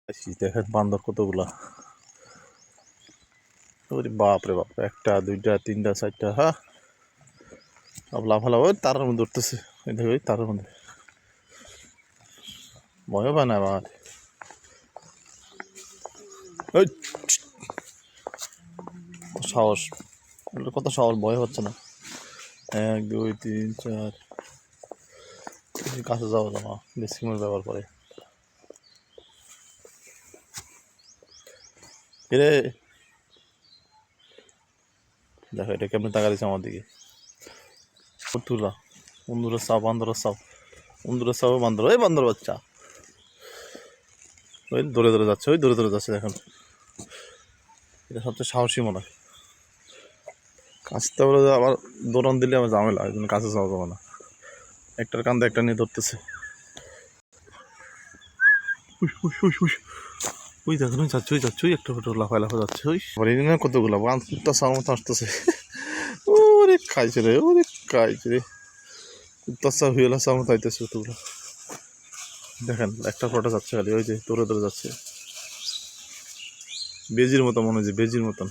দেখেন বান্দর কতগুলা। ওরে বাপ রে বাপ, একটা দুইটা তিনটা চারটা, হ্যাঁ সব লাফালাফ ওই তারের মধ্যে উঠতেছে। ওই দেখো ওই তারের মধ্যে, ভয় পায় না আমার। ওই সাহস, কত সাহস, ভয় হচ্ছে না। 1 2 3 4, কাছে যাওয়া যাওয়া বেশি সময় ব্যবহার করে। এরে দেখো এটা কেমনি টাকা দিচ্ছে আমার দিকে। তুলা বন্ধুরা চাও, বান্দরের চাও, বন্ধুরা চাও, বান্দর, ওই বান্দর বাচ্চা ওই দৌড়ে দৌড়ে যাচ্ছে, ওই দৌড়ে দৌড়ে যাচ্ছে দেখেন। এটা সবচেয়ে সাহসী মনে হয়। কাছতে বলে আবার দৌড়ান দিলে আমার ঝামেলা, এই জন্য কাছে যাওয়া যাবে না। একটার কান্দে একটা নিয়ে ধরতেছে। ওই দেখেন ওই যাচ্ছে, ওই যাচ্ছে, ওই একটা ফটো লাফায় লাফা যাচ্ছে। ওই কতগুলো বান্দরটা চাওয়ার মতো আসতেছে। ওরে খাইছে রে, ওরে খাইছে রে, কুত্তার চা হুইলা চাওয়ার মতো আইতেছে কতগুলো। দেখেন একটা ফটো যাচ্ছে খালি, ওই যে দৌড়ে দৌড়ে যাচ্ছে, বেজির মতো মনে হয়, যে বেজির মতন।